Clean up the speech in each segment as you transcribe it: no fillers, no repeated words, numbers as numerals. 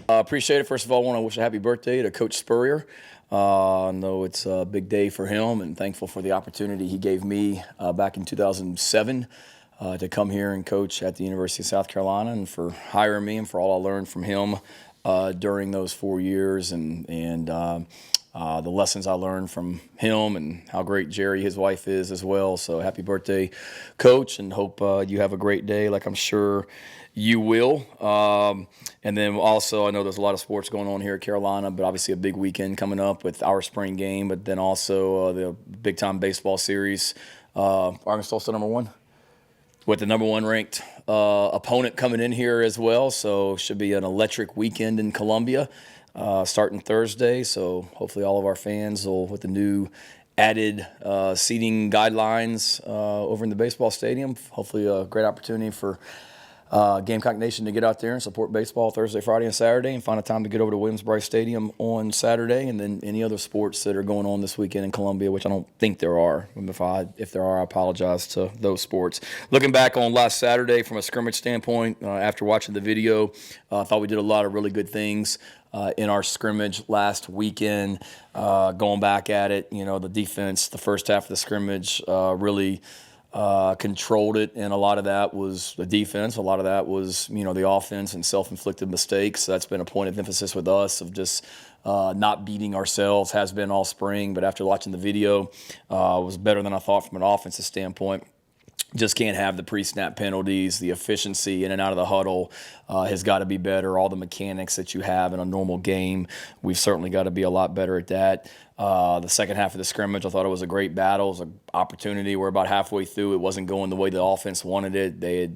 Appreciate it. First of all, I want to wish a happy birthday to Coach Spurrier. I know it's a big day for him, and thankful for the opportunity he gave me back in 2007 to come here and coach at the University of South Carolina, and for hiring me and for all I learned from him during those 4 years, and the lessons I learned from him, and how great Jerry, his wife, is as well. So happy birthday, Coach, and hope you have a great day, like I'm sure you will. And then also, I know there's a lot of sports going on here at Carolina, but obviously a big weekend coming up with our spring game, but then also the big-time baseball series. Arkansas still number one, with the number one ranked opponent coming in here as well. So should be an electric weekend in Columbia starting Thursday. So hopefully all of our fans will, with the new added seating guidelines over in the baseball stadium, hopefully a great opportunity for Gamecock Nation to get out there and support baseball Thursday, Friday, and Saturday, and find a time to get over to Williams-Brice Stadium on Saturday, and then any other sports that are going on this weekend in Columbia, which I don't think there are. If there are, I apologize to those sports. Looking back on last Saturday from a scrimmage standpoint, after watching the video, I thought we did a lot of really good things in our scrimmage last weekend. Going back at it, the defense, the first half of the scrimmage really controlled it, and a lot of that was the defense. A lot of that was, the offense and self-inflicted mistakes. That's been a point of emphasis with us, of just not beating ourselves, has been all spring. But after watching the video, it was better than I thought from an offensive standpoint. Just can't have the pre-snap penalties. The efficiency in and out of the huddle has got to be better. All the mechanics that you have in a normal game, we've certainly got to be a lot better at that. The second half of the scrimmage, I thought it was a great battle. It was an opportunity. We're about halfway through. It wasn't going the way the offense wanted it. They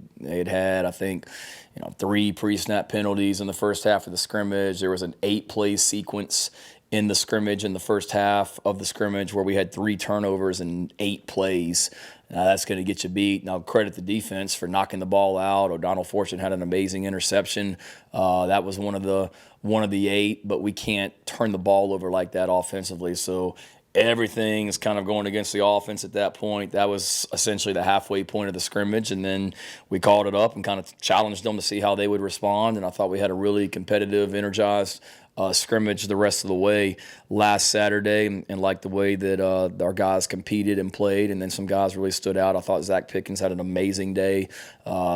had I think, 3 pre-snap penalties in the first half of the scrimmage. There was an 8-play sequence in the scrimmage in the first half of the scrimmage where we had 3 turnovers and 8 plays. Now that's going to get you beat. Now credit the defense for knocking the ball out. O'Donnell Fortune had an amazing interception. That was one of the 8, but we can't turn the ball over like that offensively. So everything is kind of going against the offense at that point. That was essentially the halfway point of the scrimmage, and then we called it up and kind of challenged them to see how they would respond. And I thought we had a really competitive, energized scrimmage the rest of the way last Saturday, and like the way that our guys competed and played, and then some guys really stood out. I thought Zach Pickens had an amazing day.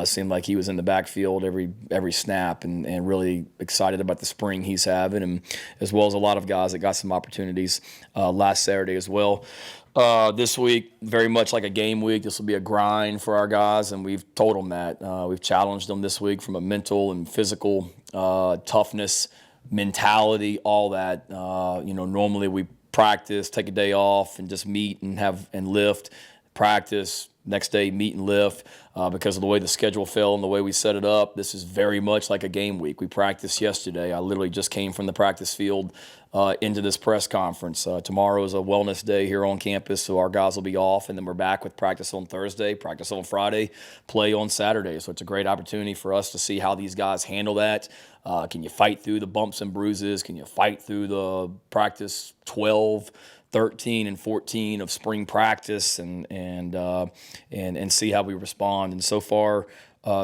Seemed like he was in the backfield every snap, and really excited about the spring he's having, and as well as a lot of guys that got some opportunities last Saturday as well. This week, very much like a game week. This will be a grind for our guys, and we've told them that. We've challenged them this week from a mental and physical toughness, mentality, all that. Normally we practice, take a day off, and just meet and lift, practice, next day meet and lift. Because of the way the schedule fell and the way we set it up, this is very much like a game week. We practiced yesterday. I literally just came from the practice field into this press conference. Tomorrow is a wellness day here on campus, so our guys will be off, and then we're back with practice on Thursday, practice on Friday, play on Saturday. So it's a great opportunity for us to see how these guys handle that. Can you fight through the bumps and bruises? Can you fight through the practice 12, 13, and 14 of spring practice, and see how we respond? And so far,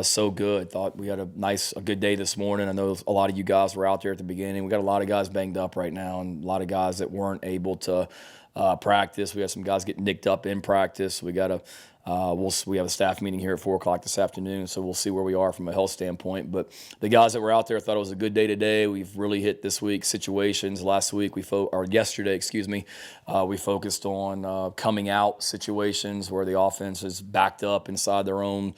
so good. Thought we had a good day this morning. I know a lot of you guys were out there at the beginning. We got a lot of guys banged up right now, and a lot of guys that weren't able to practice. We had some guys get nicked up in practice. We got we have a staff meeting here at 4 o'clock this afternoon, so we'll see where we are from a health standpoint. But the guys that were out there thought it was a good day today. We've really hit this week situations. Yesterday, we focused on coming out situations where the offense is backed up inside their own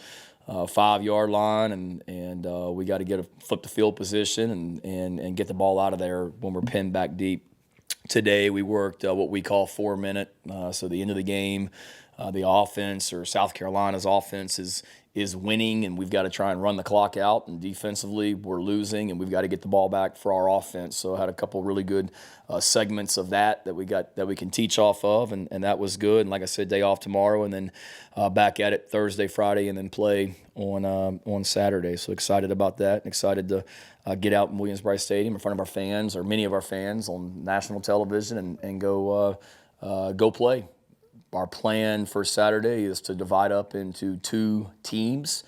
5-yard line, and we got to flip the field position and get the ball out of there when we're pinned back deep. Today we worked what we call 4-minute, so the end of the game. The offense, or South Carolina's offense, is winning, and we've got to try and run the clock out. And defensively, we're losing, and we've got to get the ball back for our offense. So I had a couple really good segments of that we can teach off of, and that was good. And like I said, day off tomorrow, and then back at it Thursday, Friday, and then play on Saturday. So excited about that, and excited to get out in Williams-Brice Stadium in front of our fans, or many of our fans, on national television, and go play. Our plan for Saturday is to divide up into 2 teams.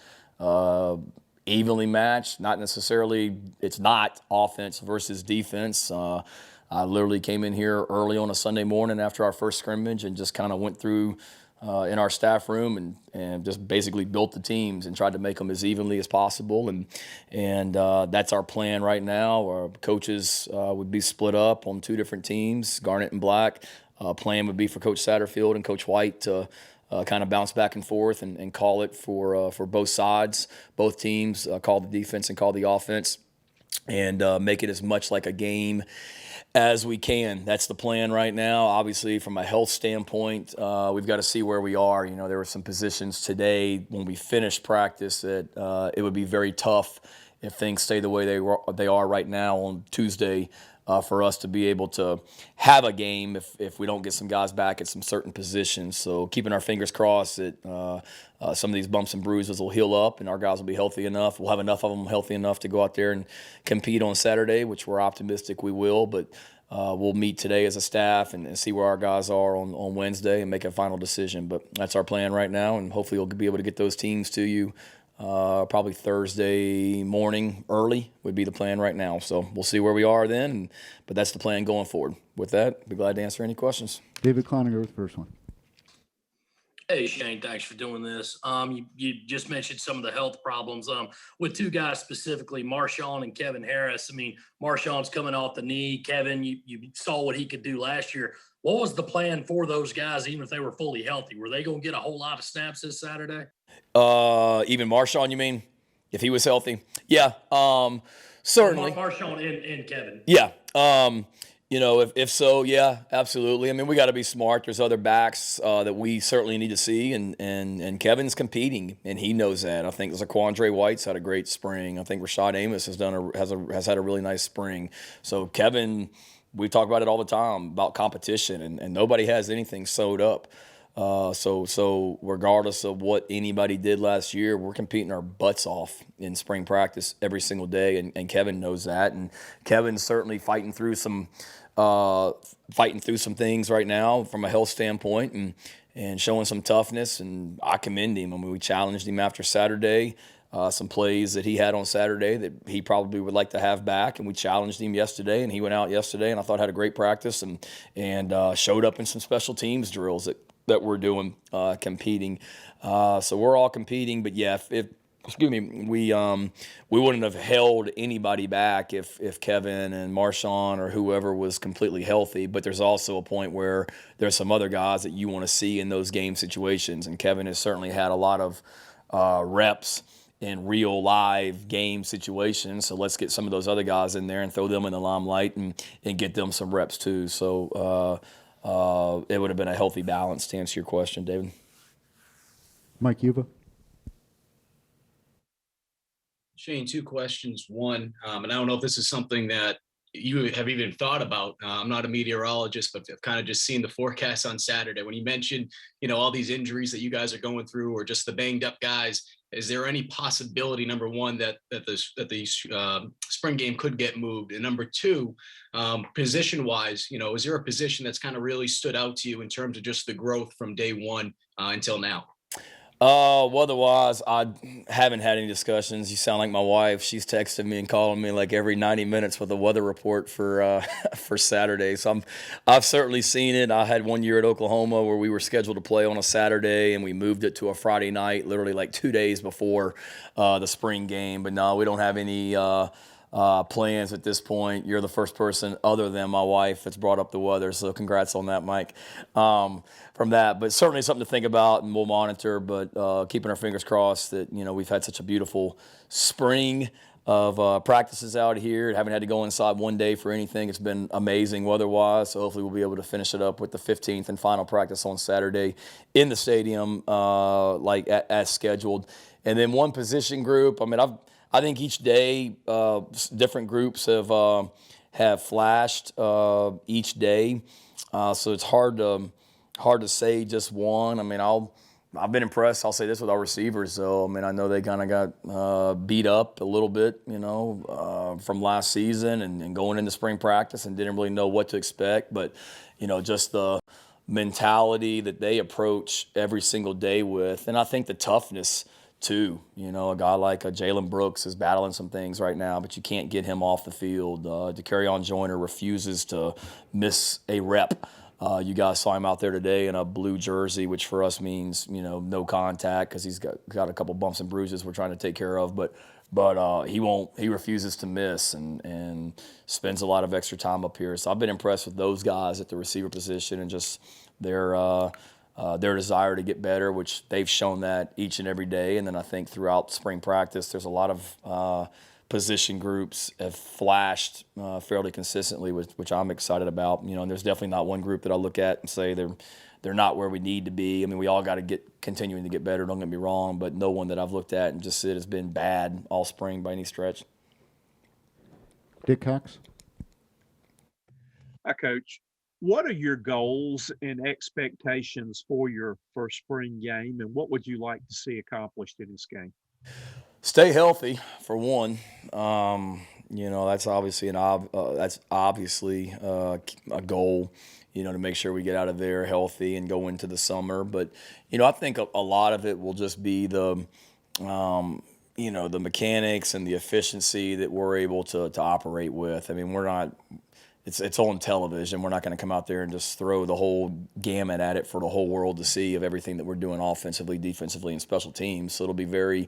evenly matched. Not necessarily, it's not offense versus defense. I literally came in here early on a Sunday morning after our first scrimmage and just kind of went through in our staff room and just basically built the teams and tried to make them as evenly as possible. And that's our plan right now. Our coaches would be split up on two different teams, Garnet and Black. Plan would be for Coach Satterfield and Coach White to kind of bounce back and forth and call it for both sides, both teams, call the defense and call the offense, and make it as much like a game as we can. That's the plan right now. Obviously, from a health standpoint, we've got to see where we are. You know, there were some positions today when we finished practice that it would be very tough if things stay the way they are right now on Tuesday for us to be able to have a game if we don't get some guys back at some certain positions. So keeping our fingers crossed that some of these bumps and bruises will heal up and our guys will be healthy enough. We'll have enough of them healthy enough to go out there and compete on Saturday, which we're optimistic we will. But we'll meet today as a staff and see where our guys are on Wednesday and make a final decision. But that's our plan right now, and hopefully we'll be able to get those teams to you probably Thursday morning early would be the plan right now. So we'll see where we are then, but that's the plan going forward. With that, be glad to answer any questions. David Cloninger with the first one. Hey, Shane, thanks for doing this. You just mentioned some of the health problems with two guys specifically, Marshawn and Kevin Harris. I mean, Marshawn's coming off the knee. Kevin, you saw what he could do last year. What was the plan for those guys, even if they were fully healthy? Were they going to get a whole lot of snaps this Saturday? Even Marshawn, you mean, if he was healthy? Yeah, certainly. Marshawn and Kevin. Yeah. You know, if so, yeah, absolutely. I mean, we got to be smart. There's other backs that we certainly need to see, and Kevin's competing, and he knows that. I think Zaquandre White's had a great spring. I think Rashad Amos has had a really nice spring. So Kevin, we talk about it all the time about competition, and nobody has anything sewed up. So regardless of what anybody did last year, we're competing our butts off in spring practice every single day, and Kevin knows that. And Kevin's certainly fighting through some things right now from a health standpoint and showing some toughness, and I commend him. I mean, we challenged him after Saturday. Some plays that he had on Saturday that he probably would like to have back, and we challenged him yesterday, and he went out yesterday and I thought had a great practice and showed up in some special teams drills that we're doing, competing. So we're all competing, but yeah, we wouldn't have held anybody back if Kevin and Marshawn or whoever was completely healthy. But there's also a point where there's some other guys that you want to see in those game situations, and Kevin has certainly had a lot of reps in real live game situations. So let's get some of those other guys in there and throw them in the limelight and get them some reps too. So it would have been a healthy balance to answer your question, David. Mike Yuba. Shane, two questions. One, and I don't know if this is something that you have even thought about. I'm not a meteorologist, but I've kind of just seen the forecast on Saturday. When you mentioned, all these injuries that you guys are going through, or just the banged up guys, is there any possibility, number one, that the spring game could get moved? And number two, position-wise, is there a position that's kind of really stood out to you in terms of just the growth from day one until now? Otherwise, I haven't had any discussions. You sound like my wife. She's texting me and calling me like every 90 minutes with a weather report for Saturday. So I've certainly seen it. I had one year at Oklahoma where we were scheduled to play on a Saturday and we moved it to a Friday night, literally like 2 days before the spring game. But no, we don't have any plans at this point. You're the first person other than my wife that's brought up the weather, so congrats on that, Mike. From that, but certainly something to think about, and we'll monitor. But keeping our fingers crossed that we've had such a beautiful spring of practices out here. Haven't had to go inside one day for anything. It's been amazing weather-wise. So hopefully we'll be able to finish it up with the 15th and final practice on Saturday in the stadium, as scheduled. And then one position group. I mean, I think each day different groups have flashed each day, so it's hard to say just one. I mean, I've been impressed. I'll say this with our receivers, though. I mean, I know they kind of got beat up a little bit, from last season and going into spring practice and didn't really know what to expect. But just the mentality that they approach every single day with, and I think the toughness too. You know, a guy like Jalen Brooks is battling some things right now, but you can't get him off the field. DeCarrion Joyner refuses to miss a rep. You guys saw him out there today in a blue jersey, which for us means, you know, no contact because he's got a couple bumps and bruises we're trying to take care of. But he refuses to miss and spends a lot of extra time up here. So I've been impressed with those guys at the receiver position and just their desire to get better, which they've shown that each and every day. And then I think throughout spring practice, there's a lot of position groups have flashed fairly consistently, which I'm excited about. You know, and there's definitely not one group that I look at and say they're not where we need to be. I mean, we all got to continuing to get better. Don't get me wrong, but no one that I've looked at and just said has been bad all spring by any stretch. Dick Cox. Hi, Coach. What are your goals and expectations for your first spring game, and what would you like to see accomplished in this game? Stay healthy for one. You know, that's obviously a goal. You know, to make sure we get out of there healthy and go into the summer. But you know, I think a lot of it will just be the the mechanics and the efficiency that we're able to operate with. I mean, we're not. It's on television. We're not going to come out there and just throw the whole gamut at it for the whole world to see of everything that we're doing offensively, defensively, and special teams. So it'll be very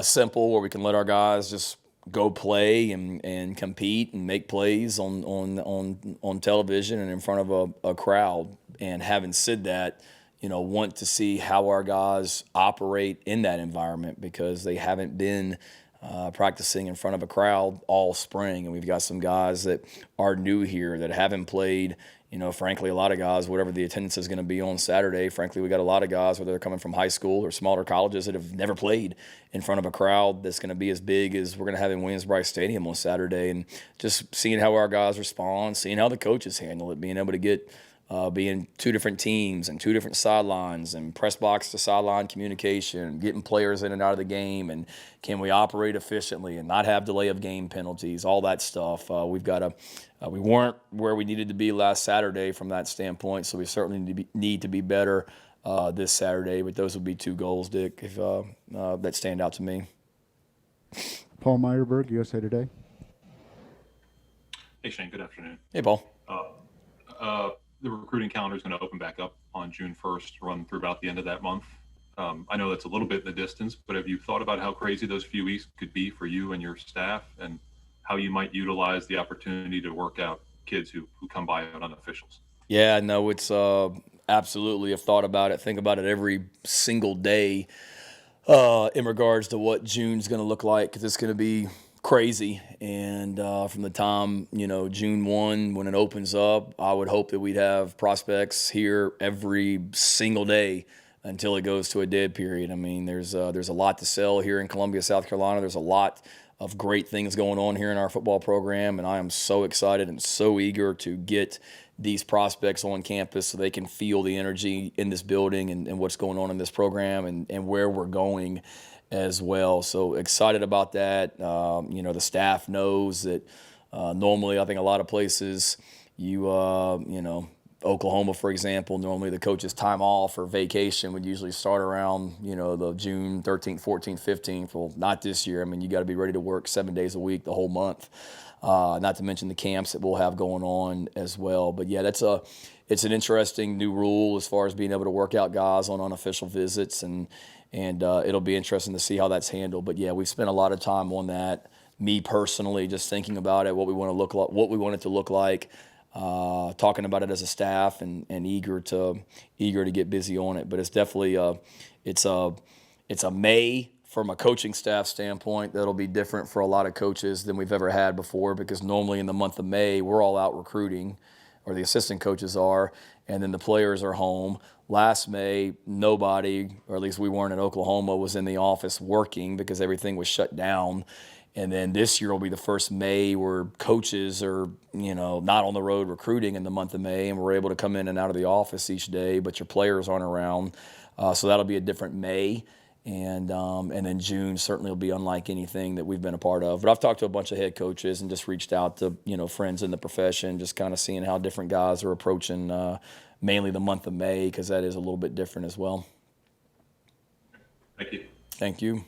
simple, where we can let our guys just go play and compete and make plays on television and in front of a crowd. And having said that, you know, want to see how our guys operate in that environment because they haven't been practicing in front of a crowd all spring. And we've got some guys that are new here that haven't played. You know, frankly, a lot of guys, whatever the attendance is going to be on Saturday, frankly, we got a lot of guys, whether they're coming from high school or smaller colleges, that have never played in front of a crowd that's going to be as big as we're going to have in Williams-Brice Stadium on Saturday. And just seeing how our guys respond, seeing how the coaches handle it, being able to get being two different teams and two different sidelines and press box to sideline communication, getting players in and out of the game, and can we operate efficiently and not have delay of game penalties, all that stuff. We weren't where we needed to be last Saturday from that standpoint, so we certainly need to be better this Saturday. But those would be two goals, Dick, that stand out to me. Paul Meyerberg, USA Today. Hey, Shane, good afternoon. Hey, Paul. The recruiting calendar is going to open back up on June 1st, run through about the end of that month. I know that's a little bit in the distance, but have you thought about how crazy those few weeks could be for you and your staff, and how you might utilize the opportunity to work out kids who come by on unofficials? Yeah, no, it's absolutely. I've thought about it, think about it every single day in regards to what June's going to look like, because it's going to be crazy. And from the time, you know, June 1, when it opens up, I would hope that we'd have prospects here every single day until it goes to a dead period. I mean, there's a lot to sell here in Columbia, South Carolina. There's a lot of great things going on here in our football program, and I am so excited and so eager to get these prospects on campus so they can feel the energy in this building and what's going on in this program and where we're going as well. So excited about that. You know, the staff knows that normally I think a lot of places you know, Oklahoma, for example, normally the coach's time off or vacation would usually start around, you know, the June 13th, 14th, 15th. Well, not this year. I mean, you got to be ready to work 7 days a week, the whole month. Not to mention the camps that we'll have going on as well. But yeah, it's an interesting new rule as far as being able to work out guys on unofficial visits, and it'll be interesting to see how that's handled. But yeah, we've spent a lot of time on that. Me personally, just thinking about it, what we want it to look like. Talking about it as a staff and eager to get busy on it. But it's definitely it's a May from a coaching staff standpoint that'll be different for a lot of coaches than we've ever had before, because normally in the month of May we're all out recruiting, or the assistant coaches are, and then the players are home. Last May, nobody, or at least we weren't in Oklahoma, was in the office working because everything was shut down. And then this year will be the first May where coaches are, you know, not on the road recruiting in the month of May, and we're able to come in and out of the office each day, but your players aren't around. So that'll be a different May. And then June certainly will be unlike anything that we've been a part of. But I've talked to a bunch of head coaches and just reached out to, you know, friends in the profession, just kind of seeing how different guys are approaching mainly the month of May, because that is a little bit different as well. Thank you. Thank you.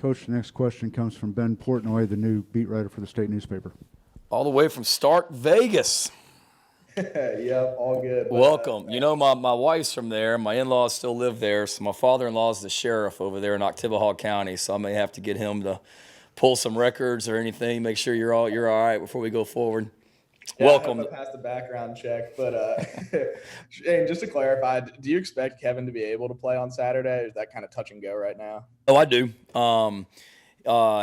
Coach, the next question comes from Ben Portnoy, the new beat writer for the state newspaper. All the way from Stark, Vegas. Yep, all good. But, Welcome. You know, my wife's from there. My in-laws still live there. So my father-in-law is the sheriff over there in Oktibbeha County. So I may have to get him to pull some records or anything. Make sure you're all right before we go forward. yeah, Welcome. I hope I passed the background check. But Shane, just to clarify, do you expect Kevin to be able to play on Saturday? Or is that kind of touch and go right now? Oh, I do.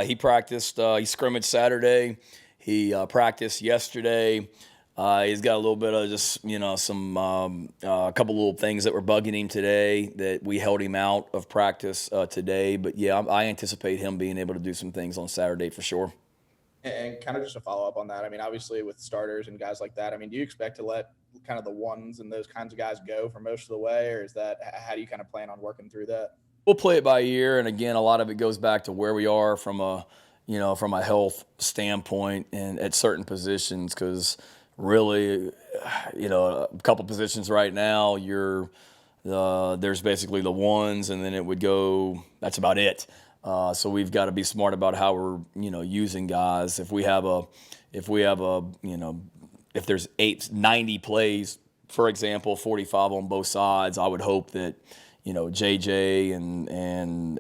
He practiced. He scrimmaged Saturday. He practiced yesterday. He's got a little bit of just, some a couple little things that were bugging him today that we held him out of practice today. But, yeah, I anticipate him being able to do some things on Saturday for sure. And kind of just to follow up on that, I mean, obviously with starters and guys like that, I mean, do you expect to let kind of the ones and those kinds of guys go for most of the way, or is that how do you kind of plan on working through that? We'll play it by ear, and again, a lot of it goes back to where we are from a health standpoint and at certain positions, because really, a couple positions right now, there's basically the ones, and then it would go. That's about it. So we've got to be smart about how we're using guys. If there's 90 plays, for example, 45 on both sides, I would hope that JJ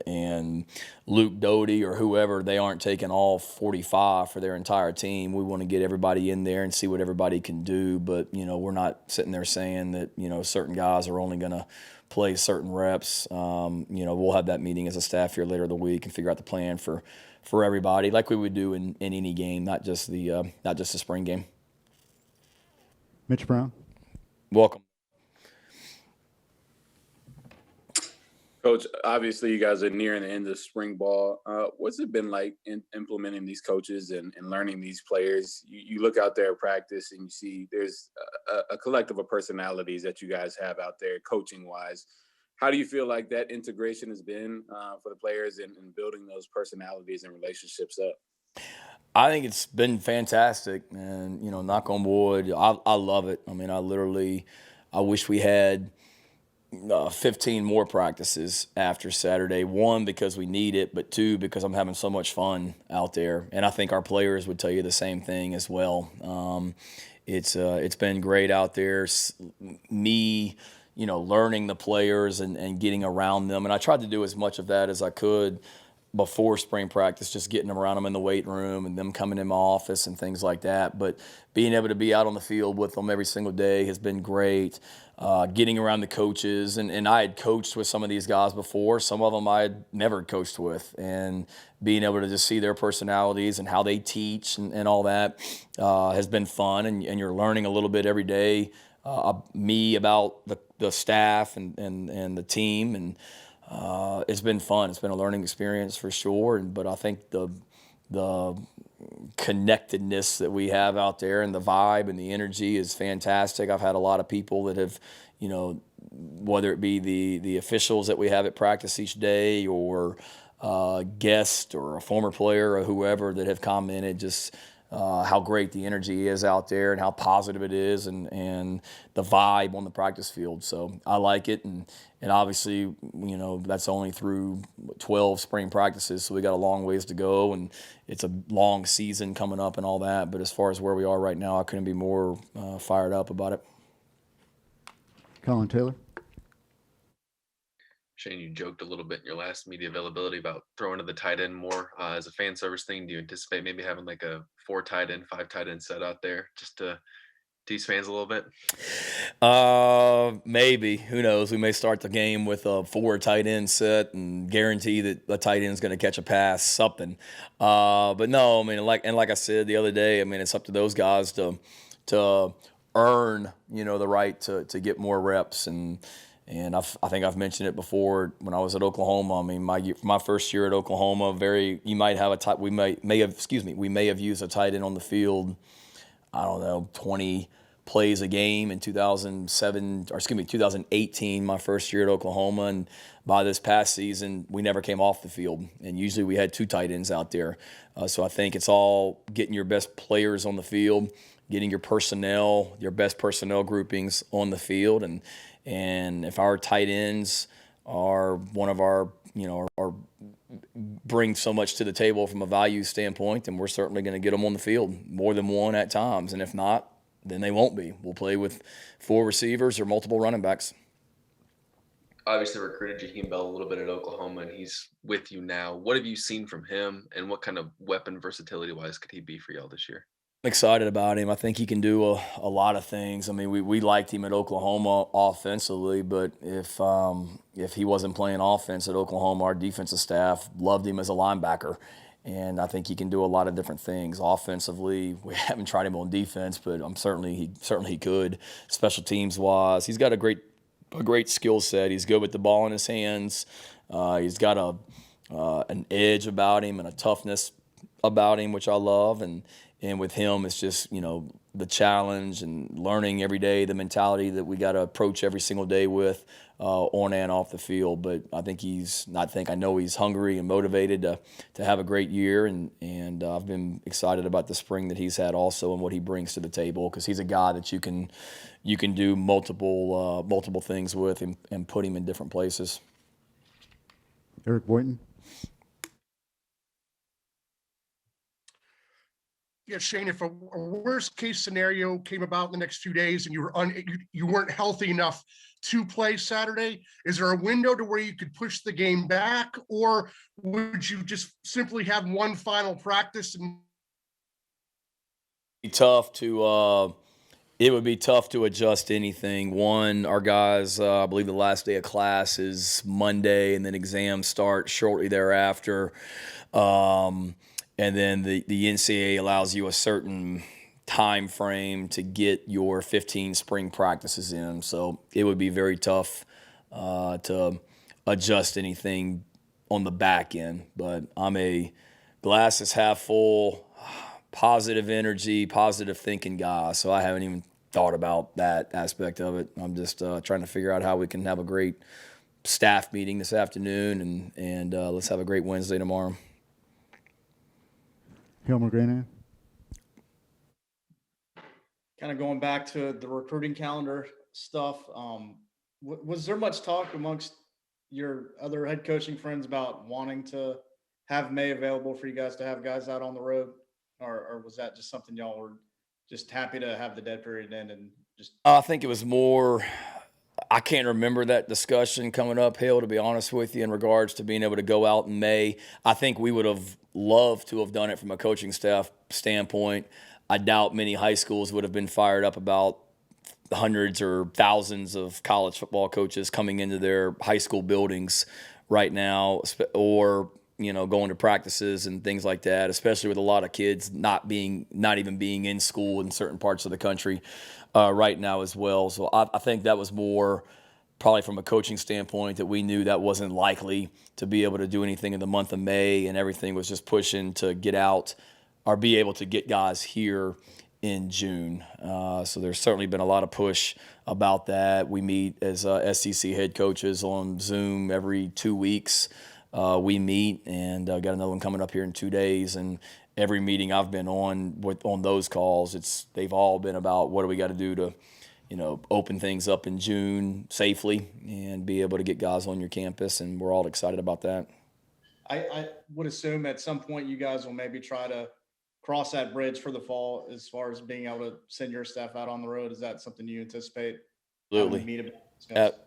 and Luke Doty or whoever, they aren't taking all 45 for their entire team. We want to get everybody in there and see what everybody can do. But we're not sitting there saying that certain guys are only going to play certain reps. We'll have that meeting as a staff here later in the week and figure out the plan for everybody, like we would do in any game, not just the spring game. Mitch Brown. Welcome. Coach, obviously you guys are nearing the end of spring ball. What's it been like in implementing these coaches and learning these players? You look out there at practice and you see there's a collective of personalities that you guys have out there coaching-wise. How do you feel like that integration has been for the players and building those personalities and relationships up? I think it's been fantastic, and knock on wood, I love it. I mean, I wish we had 15 more practices after Saturday. One, because we need it, but two, because I'm having so much fun out there, and I think our players would tell you the same thing as well. It's been great out there. Me, learning the players and getting around them, and I tried to do as much of that as I could before spring practice, just getting around them in the weight room and them coming in my office and things like that. But being able to be out on the field with them every single day has been great. Getting around the coaches, and I had coached with some of these guys before. Some of them I had never coached with, and being able to just see their personalities and how they teach and all that has been fun. And you're learning a little bit every day, me about the staff and the team, and it's been fun. It's been a learning experience for sure. But I think the connectedness that we have out there and the vibe and the energy is fantastic. I've had a lot of people that have, whether it be the officials that we have at practice each day or guest or a former player or whoever, that have commented just how great the energy is out there and how positive it is and the vibe on the practice field. So I like it. And obviously, that's only through 12 spring practices. So we got a long ways to go, and it's a long season coming up and all that. But as far as where we are right now, I couldn't be more fired up about it. Colin Taylor. Shane, you joked a little bit in your last media availability about throwing to the tight end more as a fan service thing. Do you anticipate maybe having like a 4 tight end, 5 tight end set out there just to tease fans a little bit? Maybe. Who knows? We may start the game with a 4 tight end set and guarantee that the tight end is going to catch a pass, something. But no, I mean, like I said the other day, I mean, it's up to those guys to earn, the right to get more reps. And I think I've mentioned it before when I was at Oklahoma. I mean, my first year at Oklahoma, we may have used a tight end on the field, I don't know, 20 plays a game in 2018, my first year at Oklahoma. And by this past season, we never came off the field. And usually we had 2 tight ends out there. So I think it's all getting your best players on the field, getting your best personnel groupings on the field. And if our tight ends are one of our, are bring so much to the table from a value standpoint, and we're certainly going to get them on the field more than one at times. And if not, then they won't be. We'll play with 4 receivers or multiple running backs. Obviously recruited Jaheim Bell a little bit at Oklahoma, and he's with you now. What have you seen from him, and what kind of weapon versatility-wise could he be for y'all this year? I'm excited about him. I think he can do a lot of things. I mean, we liked him at Oklahoma offensively, but if he wasn't playing offense at Oklahoma, our defensive staff loved him as a linebacker. And I think he can do a lot of different things. Offensively, we haven't tried him on defense, but he could. Special teams wise, he's got a great skill set. He's good with the ball in his hands. He's got an edge about him and a toughness about him, which I love. And with him, it's just, the challenge and learning every day, the mentality that we got to approach every single day with on and off the field. But I know he's hungry and motivated to have a great year. And I've been excited about the spring that he's had also and what he brings to the table, because he's a guy that you can do multiple things with and put him in different places. Eric Boynton. Yeah, Shane, if a worst case scenario came about in the next 2 days and you weren't healthy enough to play Saturday, is there a window to where you could push the game back, or would you just simply have one final practice? And it would be tough to adjust anything. One, our guys, I believe the last day of class is Monday, and then exams start shortly thereafter. And then the NCAA allows you a certain time frame to get your 15 spring practices in. So it would be very tough to adjust anything on the back end. But I'm a glass is half full, positive energy, positive thinking guy. So I haven't even thought about that aspect of it. I'm just trying to figure out how we can have a great staff meeting this afternoon, and let's have a great Wednesday tomorrow. Helmer Granahan. Kind of going back to the recruiting calendar stuff, was there much talk amongst your other head coaching friends about wanting to have May available for you guys to have guys out on the road, or was that just something y'all were just happy to have the dead period end and just? I think it was more. I can't remember that discussion coming uphill, to be honest with you, in regards to being able to go out in May. I think we would have loved to have done it from a coaching staff standpoint. I doubt many high schools would have been fired up about hundreds or thousands of college football coaches coming into their high school buildings right now, or going to practices and things like that, especially with a lot of kids not even being in school in certain parts of the country right now as well. So I think that was more probably from a coaching standpoint, that we knew that wasn't likely to be able to do anything in the month of May, and everything was just pushing to get out or be able to get guys here in June. So there's certainly been a lot of push about that. We meet as SEC head coaches on Zoom every 2 weeks. We meet, and got another one coming up here in 2 days. And every meeting I've been on those calls, they've all been about what do we got to do to, open things up in June safely and be able to get guys on your campus. And we're all excited about that. I would assume at some point you guys will maybe try to cross that bridge for the fall as far as being able to send your staff out on the road. Is that something you anticipate? Absolutely.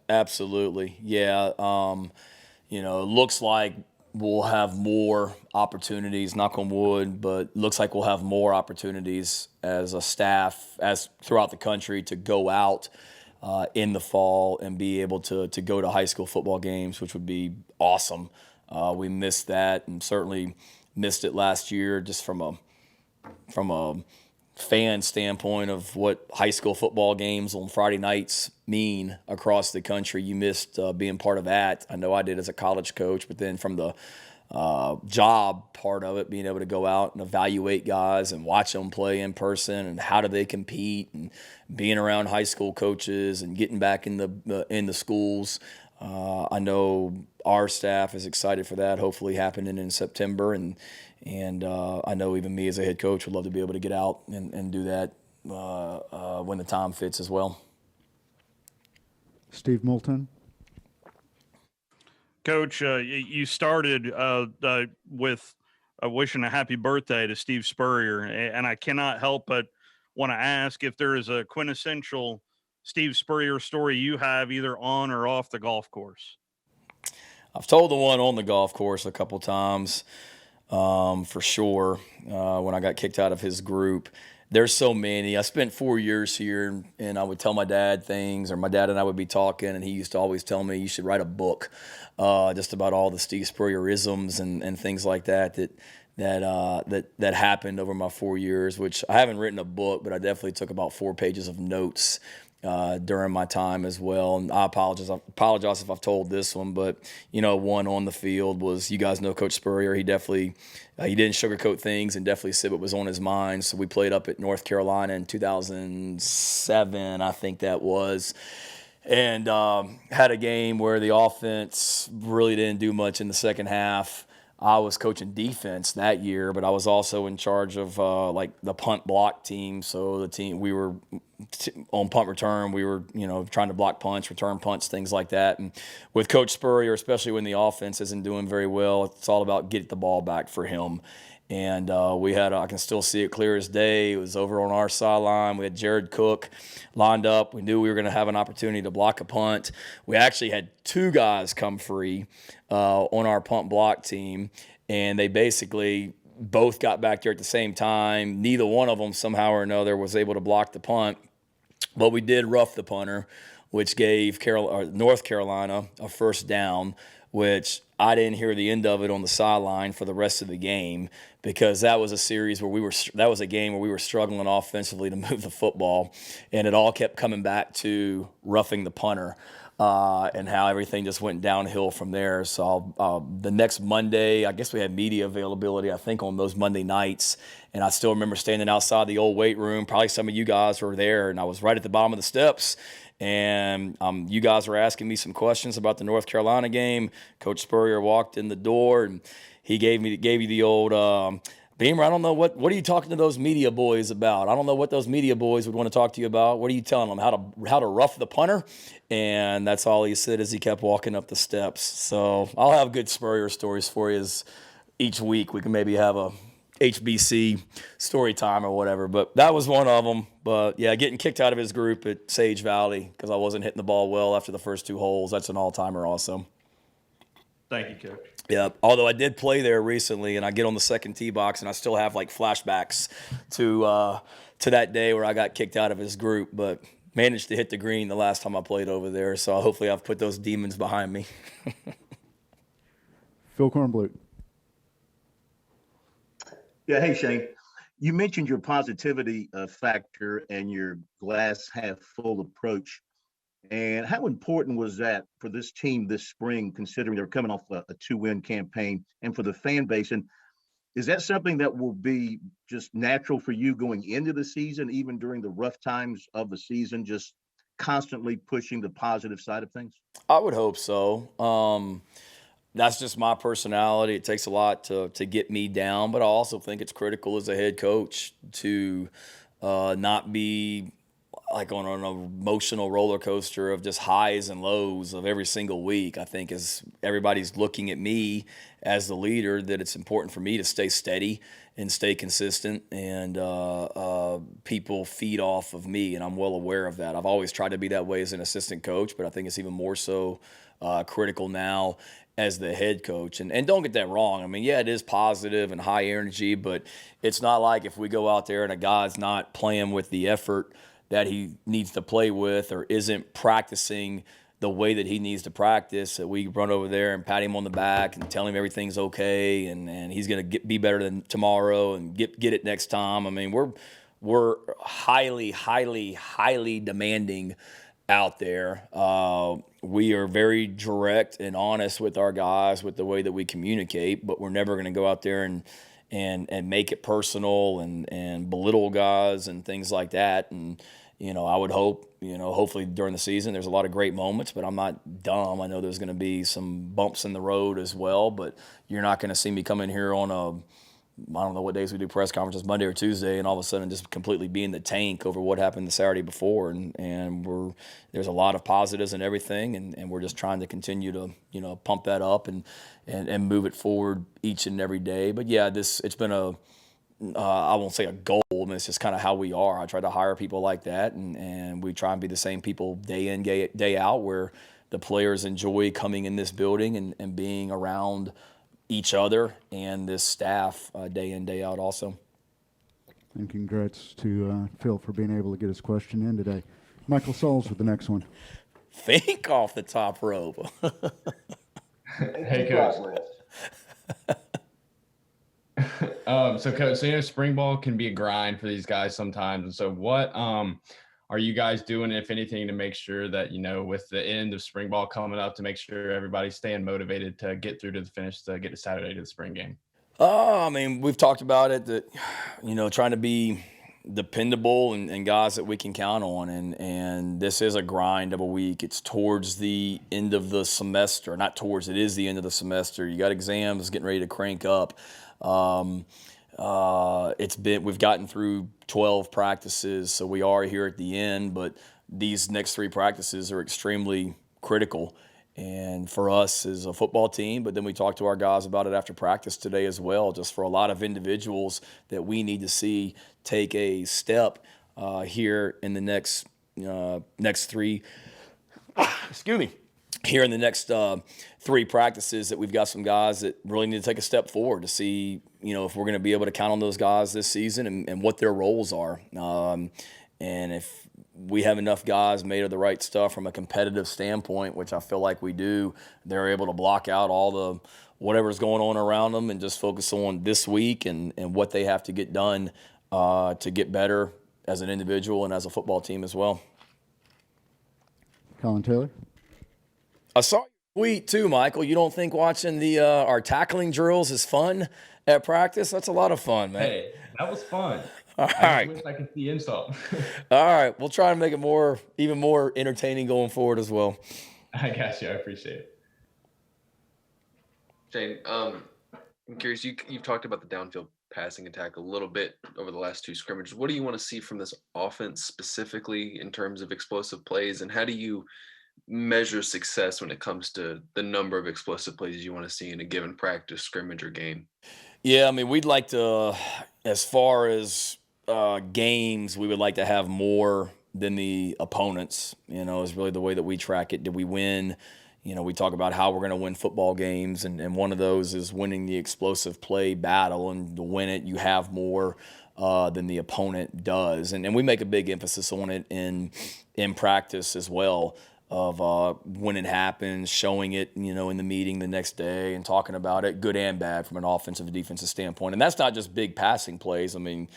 Absolutely. Yeah. It looks like we'll have more opportunities, knock on wood, but looks like we'll have more opportunities as a staff, as throughout the country, to go out in the fall and be able to go to high school football games, which would be awesome. We missed that, and certainly missed it last year, just from a fan standpoint of what high school football games on Friday nights mean across the country. You missed being part of that. I know I did as a college coach, but then from the job part of it, being able to go out and evaluate guys and watch them play in person and how do they compete, and being around high school coaches and getting back in the schools. I know our staff is excited for that, hopefully happening in September, and I know even me as a head coach would love to be able to get out and do that when the time fits as well. Steve Moulton. Coach, you started with wishing a happy birthday to Steve Spurrier, and I cannot help but want to ask if there is a quintessential Steve Spurrier story you have either on or off the golf course. I've told the one on the golf course a couple times, for sure, when I got kicked out of his group. There's so many. I spent 4 years here, and I would tell my dad things, or my dad and I would be talking, and he used to always tell me, you should write a book just about all the Steve Spurrier-isms and things like that happened over my 4 years, which I haven't written a book, but I definitely took about 4 pages of notes during my time as well. And I apologize if I've told this one, but one on the field was, you guys know Coach Spurrier. He definitely he didn't sugarcoat things and definitely said what was on his mind. So we played up at North Carolina in 2007, I think that was, and had a game where the offense really didn't do much in the second half. I was coaching defense that year, but I was also in charge of like the punt block team. So the team, we were on punt return, we were trying to block punts, return punts, things like that. And with Coach Spurrier, especially when the offense isn't doing very well, it's all about getting the ball back for him. And I can still see it clear as day. It was over on our sideline. We had Jared Cook lined up. We knew we were going to have an opportunity to block a punt. We actually had 2 guys come free on our punt block team, and they basically both got back there at the same time. Neither one of them somehow or another was able to block the punt, but we did rough the punter, which gave North Carolina a first down, which I didn't hear the end of it on the sideline for the rest of the game, because that was a game where we were struggling offensively to move the football, and it all kept coming back to roughing the punter and how everything just went downhill from there. So the next Monday, I guess we had media availability, I think, on those Monday nights, and I still remember standing outside the old weight room. Probably some of you guys were there, and I was right at the bottom of the steps. And you guys were asking me some questions about the North Carolina game. Coach Spurrier walked in the door, and he gave you the old Beamer. I don't know what are you talking to those media boys about? I don't know what those media boys would want to talk to you about. What are you telling them? How to rough the punter? And that's all he said as he kept walking up the steps. So I'll have good Spurrier stories for you each week. We can maybe have a HBC story time or whatever, but that was one of them. But yeah, getting kicked out of his group at Sage Valley because I wasn't hitting the ball well after the first 2 holes, that's an all-timer also. Thank you, Coach. Yeah, although I did play there recently, and I get on the second tee box, and I still have like flashbacks to that day where I got kicked out of his group, but managed to hit the green the last time I played over there, so hopefully I've put those demons behind me. Phil Kornblut. Yeah, hey Shane, you mentioned your positivity factor and your glass half full approach, and how important was that for this team this spring, considering they're coming off a 2-win campaign, and for the fan base? And is that something that will be just natural for you going into the season, even during the rough times of the season, just constantly pushing the positive side of things? I would hope so. That's just my personality. It takes a lot to get me down, but I also think it's critical as a head coach to not be like on an emotional roller coaster of just highs and lows of every single week. I think as everybody's looking at me as the leader, that it's important for me to stay steady and stay consistent, and people feed off of me, and I'm well aware of that. I've always tried to be that way as an assistant coach, but I think it's even more so critical now as the head coach. And don't get that wrong. I mean, yeah, it is positive and high energy, but it's not like if we go out there and a guy's not playing with the effort that he needs to play with, or isn't practicing the way that he needs to practice, that we run over there and pat him on the back and tell him everything's okay and he's going to be better than tomorrow and get it next time. I mean, we're highly, highly, highly demanding out there. We are very direct and honest with our guys with the way that we communicate, but we're never going to go out there and make it personal and belittle guys and things like that. And, I would hope, hopefully during the season, there's a lot of great moments, but I'm not dumb. I know there's going to be some bumps in the road as well, but you're not going to see me come in here on I don't know what days we do press conferences, Monday or Tuesday, and all of a sudden just completely be in the tank over what happened the Saturday before. And there's a lot of positives and everything, and we're just trying to continue to, pump that up and move it forward each and every day. But yeah, it's been I won't say a goal, I mean, it's just kind of how we are. I try to hire people like that, and we try and be the same people day in, day out, where the players enjoy coming in this building and being around each other and this staff day in, day out also. And congrats to Phil for being able to get his question in today. Michael Sauls with the next one. Think off the top rope. Hey, Coach. So Coach, spring ball can be a grind for these guys sometimes. And so what are you guys doing, if anything, to make sure that, with the end of spring ball coming up, to make sure everybody's staying motivated to get through to the finish, to get to Saturday to the spring game? I mean, we've talked about it, that, trying to be dependable and guys that we can count on. And this is a grind of a week. It's towards the end of the semester. Not towards, it is the end of the semester. You got exams getting ready to crank up. We've gotten through 12 practices, so we are here at the end, but these next 3 practices are extremely critical. And for us as a football team, but then we talked to our guys about it after practice today as well, just for a lot of individuals that we need to see take a step here in the next 3, excuse me, here in the next 3 practices, that we've got some guys that really need to take a step forward to see, if we're going to be able to count on those guys this season and what their roles are. And if we have enough guys made of the right stuff from a competitive standpoint, which I feel like we do, they're able to block out all the whatever's going on around them and just focus on this week and what they have to get done to get better as an individual and as a football team as well. Colin Taylor. I saw your tweet too, Michael. You don't think watching our tackling drills is fun at practice? That's a lot of fun, man. Hey, that was fun. All I right. wish I could see insult. All right. We'll try and make it even more entertaining going forward as well. I got you. I appreciate it. Shane, I'm curious, you've talked about the downfield passing attack a little bit over the last 2 scrimmages. What do you want to see from this offense specifically in terms of explosive plays, and how do you measure success when it comes to the number of explosive plays you want to see in a given practice, scrimmage, or game? Yeah, I mean, we'd like to, as far as games, we would like to have more than the opponents, is really the way that we track it. Did we win? We talk about how we're going to win football games, and one of those is winning the explosive play battle, and to win it, you have more than the opponent does. And we make a big emphasis on it in practice as well, of when it happens, showing it, in the meeting the next day and talking about it, good and bad from an offensive and defensive standpoint. And that's not just big passing plays. I mean,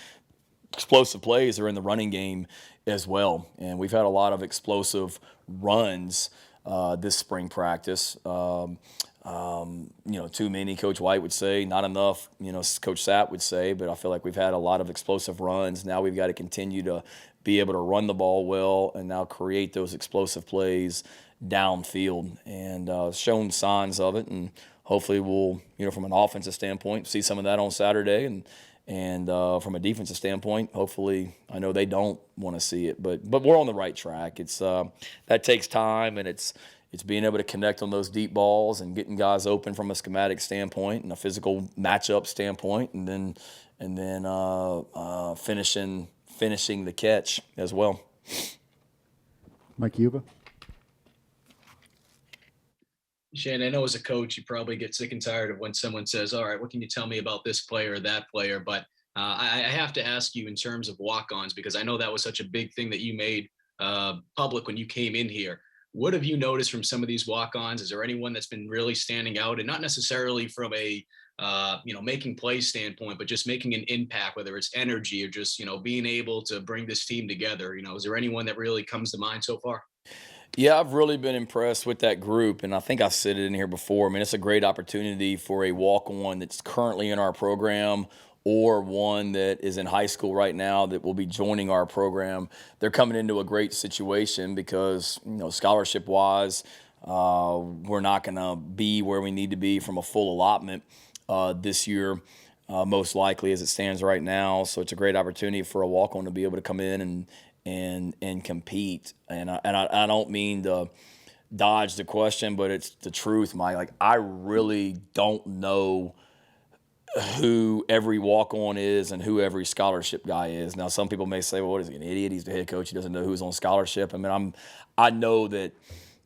explosive plays are in the running game as well. And we've had a lot of explosive runs this spring practice. Too many, Coach White would say, not enough, Coach Sapp would say, but I feel like we've had a lot of explosive runs. Now we've got to continue to be able to run the ball well and now create those explosive plays downfield, and shown signs of it. And hopefully we'll, from an offensive standpoint, see some of that on Saturday. And from a defensive standpoint, hopefully, I know they don't want to see it, but we're on the right track. It's that takes time, and it's being able to connect on those deep balls and getting guys open from a schematic standpoint and a physical matchup standpoint, and then finishing the catch as well. Mike Yuba. Shane, I know as a coach, you probably get sick and tired of when someone says, all right, what can you tell me about this player or that player? But I have to ask you in terms of walk-ons, because I know that was such a big thing that you made public when you came in here. What have you noticed from some of these walk-ons? Is there anyone that's been really standing out, and not necessarily from a making plays standpoint, but just making an impact, whether it's energy or just, being able to bring this team together? Is there anyone that really comes to mind so far? Yeah, I've really been impressed with that group, and I think I said it in here before. I mean, it's a great opportunity for a walk-on that's currently in our program or one that is in high school right now that will be joining our program. They're coming into a great situation because, scholarship-wise, we're not going to be where we need to be from a full allotment this year. most likely as it stands right now. So it's a great opportunity for a walk-on to be able to come in and compete. And I don't mean to dodge the question, but it's the truth, Mike. Like, I really don't know who every walk-on is and who every scholarship guy is. Now, some people may say, well, what is he, an idiot? He's the head coach. He doesn't know who's on scholarship. I mean, I know that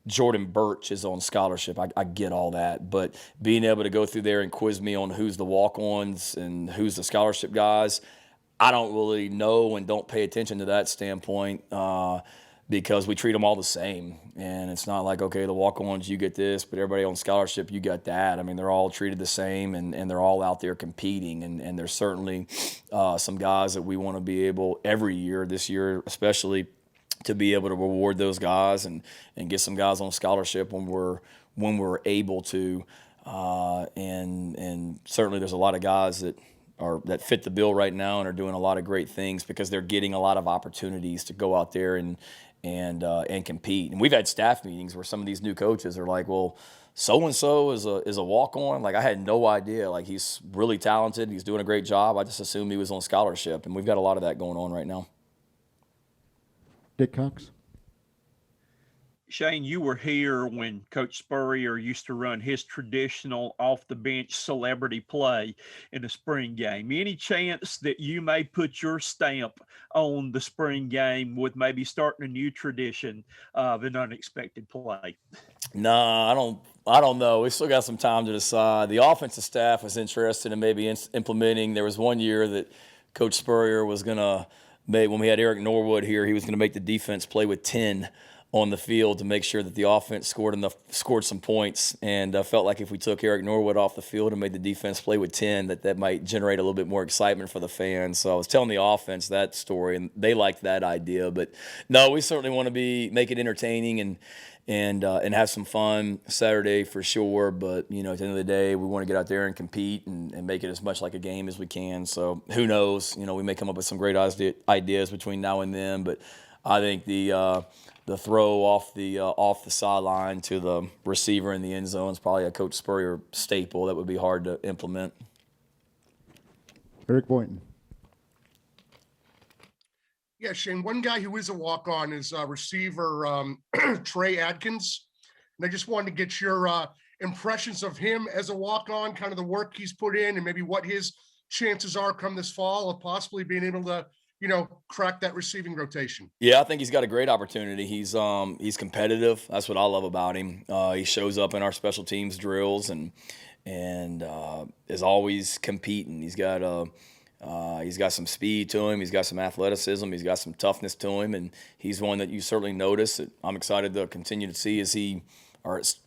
Jordan Birch is on scholarship. I get all that. But being able to go through there and quiz me on who's the walk-ons and who's the scholarship guys, I don't really know and don't pay attention to that standpoint because we treat them all the same. And it's not like, okay, the walk-ons, you get this, but everybody on scholarship, you got that. I mean, they're all treated the same, and they're all out there competing. And there's certainly some guys that we want to be able every year, this year especially, to be able to reward those guys and get some guys on scholarship when we're able to. And certainly there's a lot of guys that fit the bill right now and are doing a lot of great things because they're getting a lot of opportunities to go out there and compete. And we've had staff meetings where some of these new coaches are like, well, so-and-so is a walk-on. Like, I had no idea. Like, he's really talented. He's doing a great job. I just assumed he was on scholarship. And we've got a lot of that going on right now. Dick Cox. Shane, you were here when Coach Spurrier used to run his traditional off-the-bench celebrity play in the spring game. Any chance that you may put your stamp on the spring game with maybe starting a new tradition of an unexpected play? No, I don't know. We still got some time to decide. The offensive staff was interested in maybe implementing. There was one year that Coach Spurrier was going to make, when we had Eric Norwood here, he was going to make the defense play with 10 on the field to make sure that the offense scored some points, and felt like if we took Eric Norwood off the field and made the defense play with 10, that might generate a little bit more excitement for the fans. So I was telling the offense that story, and they liked that idea. But no, we certainly want to make it entertaining and have some fun Saturday for sure. But, you know, at the end of the day, we want to get out there and compete and make it as much like a game as we can. So who knows? You know, we may come up with some great ideas between now and then. But I think the throw off the sideline to the receiver in the end zone is probably a Coach Spurrier staple that would be hard to implement. Eric Boynton. Yeah, Shane, one guy who is a walk-on is receiver Trey Adkins. And I just wanted to get your impressions of him as a walk-on, kind of the work he's put in, and maybe what his chances are come this fall of possibly being able to, you know, crack that receiving rotation. Yeah, I think he's got a great opportunity. He's competitive. That's what I love about him. He shows up in our special teams drills and is always competing. He's got some speed to him. He's got some athleticism. He's got some toughness to him, and he's one that you certainly notice. I'm excited to continue to see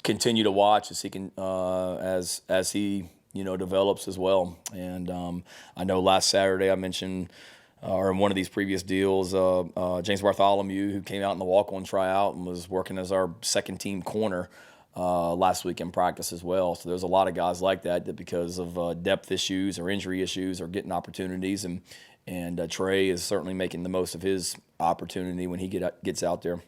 continue to watch as he can as he develops as well. And I know last Saturday I mentioned. Or in one of these previous deals, James Bartholomew, who came out in the walk-on tryout and was working as our second-team corner last week in practice as well. So there's a lot of guys like that because of depth issues or injury issues are getting opportunities, and Trey is certainly making the most of his opportunity when he gets out there.